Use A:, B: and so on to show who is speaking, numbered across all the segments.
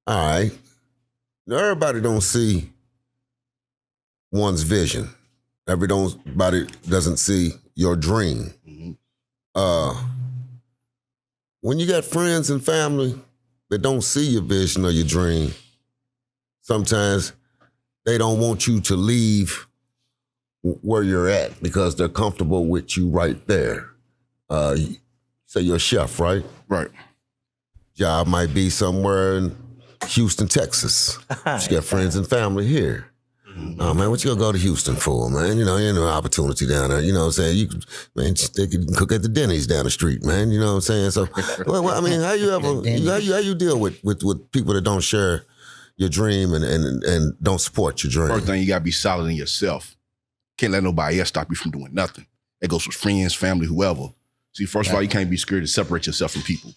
A: All right. Now, everybody don't see one's vision. Everybody doesn't see your dream. When you got friends and family that don't see your vision or your dream, sometimes they don't want you to leave where you're at because they're comfortable with you right there. Say you're a chef, right?
B: Right.
A: Job might be somewhere in Houston, Texas. You got friends and family here. Oh man, what you gonna go to Houston for, man? You know, ain't no opportunity down there. You know what I'm saying? They can cook at the Denny's down the street, man. You know what I'm saying? So, well, I mean, how you deal with people that don't share your dream and don't support your dream?
B: First thing, you gotta be solid in yourself. Can't let nobody else stop you from doing nothing. That goes with friends, family, whoever. See, first of all, you can't be scared to separate yourself from people.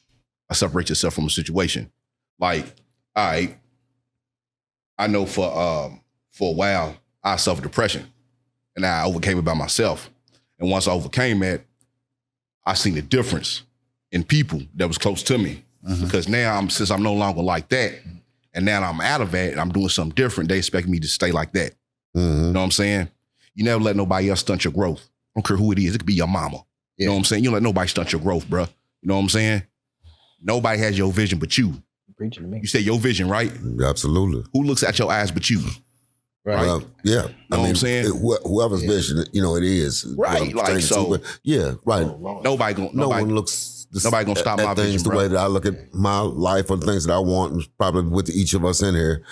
B: Or separate yourself from a situation. Like, all right, I know for a while, I suffered depression and I overcame it by myself. And once I overcame it, I seen the difference in people that was close to me. Because now, since I'm no longer like that, and now I'm out of that and I'm doing something different, they expect me to stay like that. You know what I'm saying? You never let nobody else stunt your growth. I don't care who it is. It could be your mama. You know what I'm saying? You don't let nobody stunt your growth, bro. You know what I'm saying? Nobody has your vision but you.
C: Preaching to me.
B: You say your vision, right?
A: Absolutely.
B: Who looks at your eyes but you? Right.
A: Yeah.
B: You know what I'm saying?
A: Whoever's vision, it is.
B: Right. Like, so.
A: Yeah, right.
B: Nobody gonna stop my
A: things
B: vision,
A: the
B: bro.
A: way that I look at my life or the things that I want, and probably with each of us in here,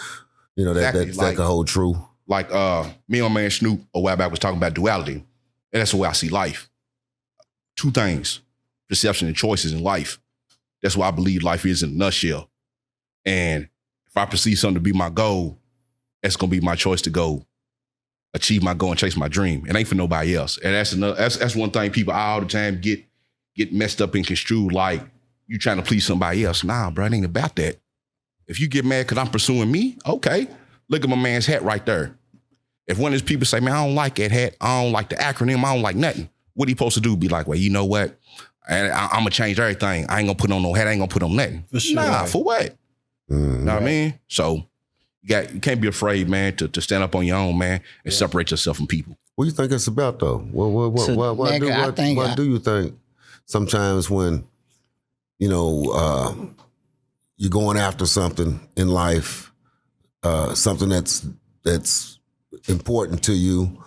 B: Exactly.
A: that can hold true.
B: Like me and my man Snoop a while back was talking about duality. And that's the way I see life. Two things, perception and choices in life. That's what I believe life is in a nutshell. And if I perceive something to be my goal, that's gonna be my choice to go achieve my goal and chase my dream. It ain't for nobody else. And that's one thing people all the time get messed up and construed like you trying to please somebody else. Nah, bro, it ain't about that. If you get mad because I'm pursuing me, okay. Look at my man's hat right there. If one of his people say, man, I don't like that hat, I don't like the acronym, I don't like nothing, what he supposed to do? Be like, well, you know what? I'm gonna change everything. I ain't gonna put on no hat, I ain't gonna put on nothing.
D: For sure.
B: Nah, for what? You know what I mean? So you can't be afraid, man, to stand up on your own, man, and separate yourself from people.
A: What do you think it's about, though? What do you think sometimes when, you're going after something in life, something that's important to you,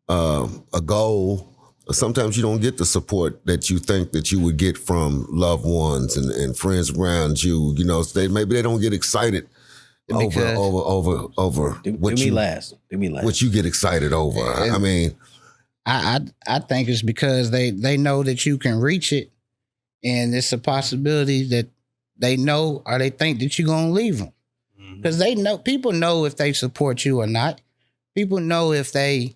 A: a goal, sometimes you don't get the support that you think that you would get from loved ones and friends around you. Maybe they don't get excited over what
C: do
A: you
C: me last.
A: What you get excited over. I mean,
D: I think it's because they know that you can reach it, and it's a possibility that they know or they think that you're gonna leave them, because people know if they support you or not. People know if they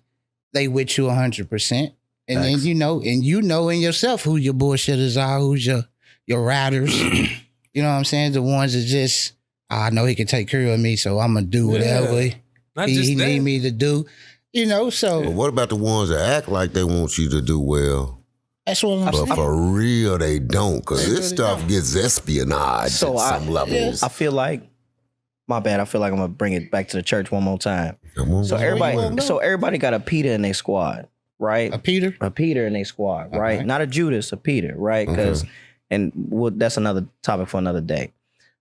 D: with you 100%, and then you know in yourself who your bullshitters are, who's your riders. You know what I'm saying? The ones that just, I know he can take care of me, so I'm gonna do whatever he need me to do. So.
A: But what about the ones that act like they want you to do well?
D: That's what I'm saying.
A: But for real, they don't, because this stuff gets espionage at some levels.
C: I feel like, my bad, I feel like I'm gonna bring it back to the church one more time. So everybody got a Peter in their squad, right?
D: A Peter
C: in their squad, right?
D: Okay.
C: Not a Judas, a Peter, right? Because, that's another topic for another day.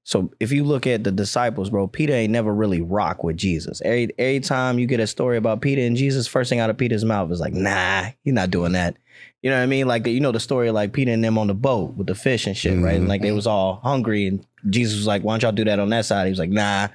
C: So if you look at the disciples, bro, Peter ain't never really rock with Jesus. Every time you get a story about Peter and Jesus, first thing out of Peter's mouth is like, nah, he's not doing that. You know what I mean? Like, the story of like Peter and them on the boat with the fish and shit, right? And like they was all hungry and Jesus was like, why don't y'all do that on that side? He was like, nah,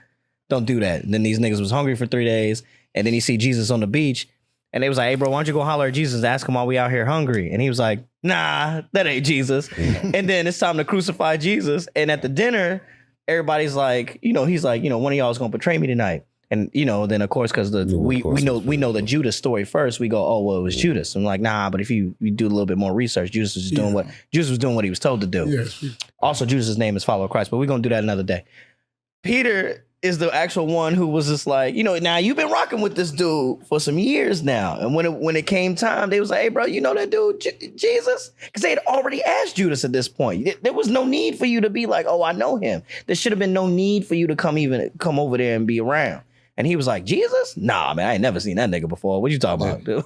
C: don't do that. And then these niggas was hungry for 3 days. And then he see Jesus on the beach and they was like, hey bro, why don't you go holler at Jesus, ask him why we out here hungry? And he was like, nah, that ain't Jesus. And then it's time to crucify Jesus. And at the dinner, everybody's like, he's like, one of y'all is gonna betray me tonight. And then of course, because we know the Judas story first, we go, oh well, it was Judas. I'm like, nah, but if you do a little bit more research, Judas was doing what he was told to do.
D: Yes.
C: Also, Judas's name is follow Christ, but we're gonna do that another day. Peter is the actual one who was just like, now you've been rocking with this dude for some years now. And when it came time, they was like, hey, bro, you know that dude, Jesus? Because they had already asked Judas at this point. There was no need for you to be like, oh, I know him. There should have been no need for you to come over there and be around. And he was like, Jesus? Nah, man, I ain't never seen that nigga before. What you talking about, dude?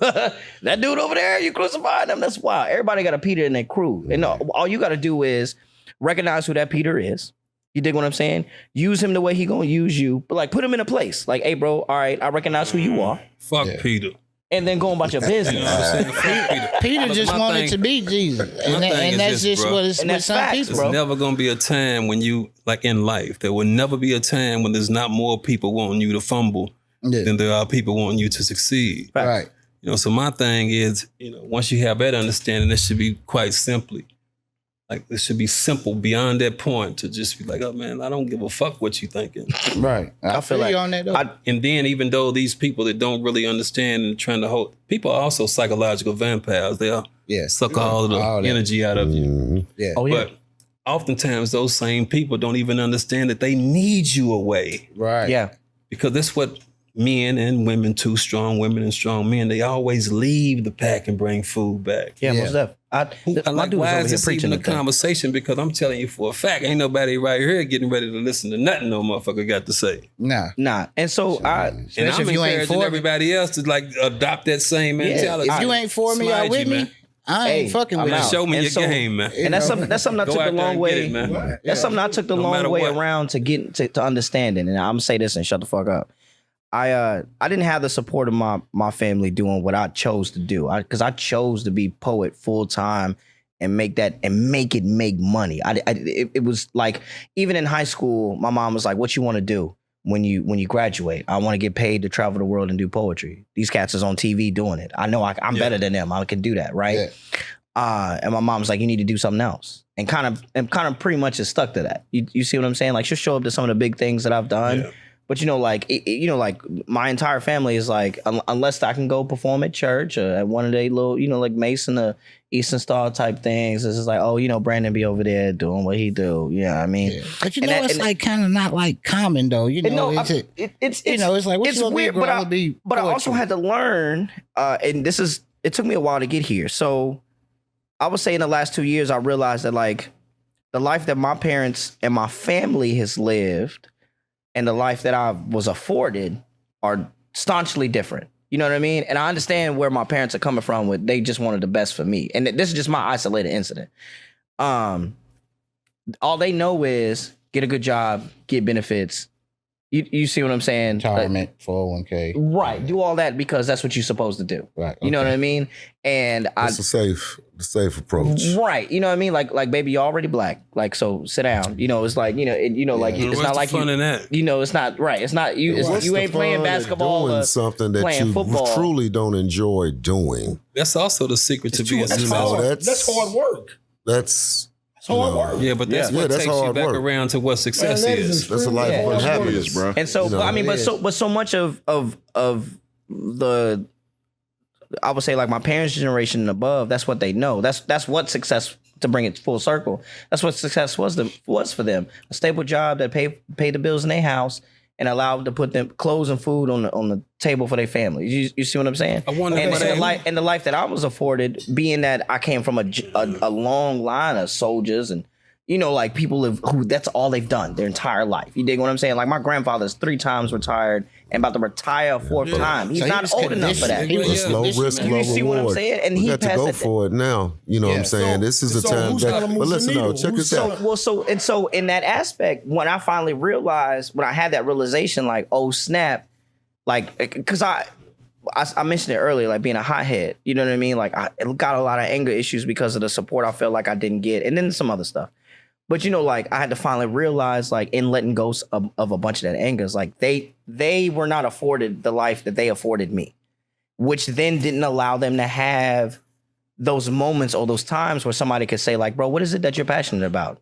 C: That dude over there, you crucified him? That's wild. Everybody got a Peter in their crew. And all you got to do is recognize who that Peter is. You dig what I'm saying? Use him the way he gonna use you, but like put him in a place. Like, hey, bro, all right, I recognize who you are.
E: Fuck Peter.
C: And then go about your business.
E: You know what I'm saying? Fuck Peter.
D: Peter just wanted to be Jesus. And that's just
E: bro.
D: what it's
C: And
D: with
C: that's
D: some
C: facts,
D: people.
E: There's
C: bro.
E: never gonna be a time when you, like in life, there will never be a time when there's not more people wanting you to fumble than there are people wanting you to succeed.
D: Right.
E: So my thing is, once you have that understanding, it should be quite simply. Like, it should be simple beyond that point to just be like, oh, man, I don't give a fuck what you thinking.
D: Right. I feel
C: like
D: you on that, though.
E: And then even though these people that don't really understand and trying to hold, people are also psychological vampires. They'll suck all of the energy out of you.
D: Yeah.
C: Oh, yeah.
E: But oftentimes those same people don't even understand that they need you away.
D: Right.
C: Yeah.
E: Because that's what men and women too, strong women and strong men, they always leave the pack and bring food back.
C: Yeah, most definitely. My dude was
E: why
C: over
E: is
C: here
E: this
C: preaching
E: even a conversation? Because I'm telling you for a fact, ain't nobody right here getting ready to listen to nothing no motherfucker got to say.
C: Nah. And so
E: And I'm
D: if you ain't
E: encouraging
D: for
E: everybody else to like adopt that same mentality.
D: If you ain't for me or
E: Slide
D: with
E: you,
D: me,
E: man.
D: I ain't fucking with
C: I'm
D: you.
C: out.
E: Show me
C: And
E: your
C: so-
E: game, man.
C: And that's something I
E: Go
C: took
E: out
C: the
E: there
C: long
E: and
C: way.
E: get it, man.
C: That's something I took the
E: No
C: long
E: matter
C: way
E: what.
C: around to get to understanding. And I'm gonna say this and shut the fuck up. I didn't have the support of my family doing what I chose to do. Because I chose to be poet full time and make it make money. It was like, even in high school, my mom was like, "What you want to do when you graduate?" "I want to get paid to travel the world and do poetry. These cats is on TV doing it. I know I'm better than them. I can do that, right?" And my mom's like, "You need to do something else." And kind of pretty much is stuck to that. You see what I'm saying? Like, she'll show up to some of the big things that I've done.
E: Yeah.
C: But like my entire family is like, unless I can go perform at church or at one of they little, like Mason or Eastern Star type things, it's just like, oh, Brandon be over there doing what he do. Yeah, I mean,
D: But it's like kind of not like common though. It's like what
C: it's
D: you
C: weird.
D: but
C: I also had to learn, and it took me a while to get here. So I would say in the last 2 years, I realized that like the life that my parents and my family has lived and the life that I was afforded are staunchly different. You know what I mean? And I understand where my parents are coming from with, they just wanted the best for me. And this is just my isolated incident. All they know is get a good job, get benefits. You see what I'm saying?
D: Retirement, 401k.
C: Right. Do all that because that's what you're supposed to do.
D: Right.
C: You know what I mean? And
A: That's the safe approach.
C: Right. You know what I mean? Like, baby, you're already black. Like, so sit down. It's like, like, it's
E: What's
C: not
E: the
C: like
E: fun in that?
C: it's not right. It's not you.
A: What's
C: You
A: the
C: ain't playing
A: fun in
C: basketball
A: doing
C: or
A: something that
C: playing
A: you
C: football.
A: truly don't enjoy doing.
E: That's also the secret to being
A: That's
E: successful.
A: hard.
F: That's hard work.
A: That's
F: hard work.
E: Yeah, but that's
A: Yeah,
E: what
A: that's
E: takes you
A: hard
E: back
A: work.
E: around to what success
F: Man, that is
E: is.
A: that's a life
F: extremely
A: of
F: hard work.
A: happiness,
B: bro.
C: And so,
A: You know,
C: I mean,
A: it
C: but so much of the, I would say like my parents' generation and above, that's what they know. That's what success, to bring it full circle. That's what success was for them. A stable job that paid the bills in their house and allowed to put them clothes and food on the table for their family. You see what I'm saying?
E: I wonder
C: and,
E: what
C: and, the
E: they-
C: life, and the life that I was afforded, being that I came from a long line of soldiers and like people who that's all they've done their entire life. You dig what I'm saying? Like my grandfather's 3 times retired and about to retire a 4th time. He's
D: So he
C: not
D: was
C: old enough for that.
D: conditioned. He was
A: It's low risk, low
C: You see what I'm
A: reward.
C: saying? And
A: we
C: he
A: got to
C: passed
A: go
C: it-
A: for it now. You know what I'm saying? This is a
F: So
A: time
F: who's
A: that.
F: gonna move
A: But
F: the
A: listen,
F: needle?
A: though, check
F: Who's
A: this out.
C: So in that aspect, when I finally realized, when I had that realization, like, oh snap, like, because I mentioned it earlier, like being a hothead. You know what I mean? Like I got a lot of anger issues because of the support I felt like I didn't get, and then some other stuff. But like I had to finally realize, like in letting go of a bunch of that anger, like they were not afforded the life that they afforded me, which then didn't allow them to have those moments or those times where somebody could say, like, bro, what is it that you're passionate about?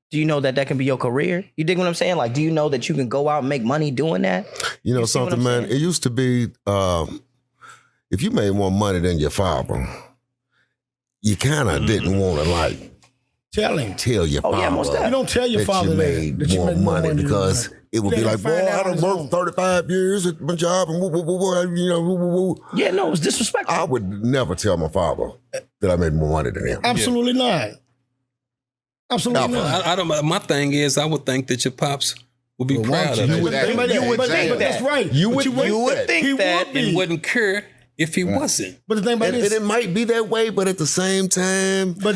C: Do you know that can be your career? You dig what I'm saying? Like, do you know that you can go out and make money doing that?
A: You know
C: You see what
A: something,
C: I'm
A: man?
C: saying?
A: It used to be if you made more money than your father, you kind of didn't want to like
F: Tell him.
A: tell your
C: Oh,
A: father
C: yeah, most definitely.
F: You don't tell your
A: that
F: father
A: you made
F: that you
A: more
F: make more
A: money
F: money than
A: because
F: that.
A: it would be
F: Let him
A: like, boy,
F: find out
A: I
F: on
A: done
F: his own.
A: worked 35 years at my job and you know,
C: Yeah, no, it's disrespectful.
A: I would never tell my father that I made more money than him.
F: Absolutely not. Absolutely
A: No,
F: not.
E: I don't. My thing is, I would think that your pops would be proud of
B: you.
E: it
B: would think
F: But
B: that.
F: but that's right.
A: You
F: But
A: would think
C: think that
F: would be.
E: and wouldn't care if he wasn't.
F: But the thing about
A: And
F: this,
A: it might be that way, but at the same time,
F: But-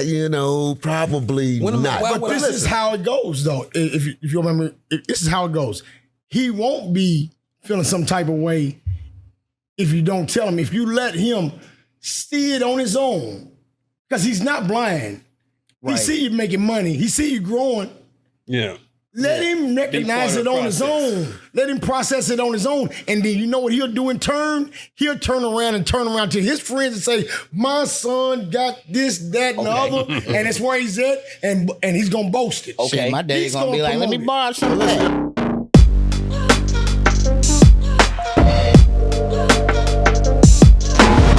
A: you know, probably
E: When am I-
A: not.
E: why
A: But
E: would I
F: this
A: listen,
F: is how it goes, though. If you remember, this is how it goes. He won't be feeling some type of way if you don't tell him. If you let him see it on his own, because he's not blind. He see you making money. He see you growing.
E: Yeah.
F: Let him recognize
E: of
F: it
E: the
F: on his
E: process.
F: own. Let him process it on his own. And then you know what he'll do in turn? He'll turn around to his friends and say, my son got this, that, and the other. And that's where he's at. And he's going to boast it.
C: Okay.
D: Shit, my daddy's
F: He's
D: gonna be
F: gonna
D: like, let me
F: promote it.
D: borrow some of that.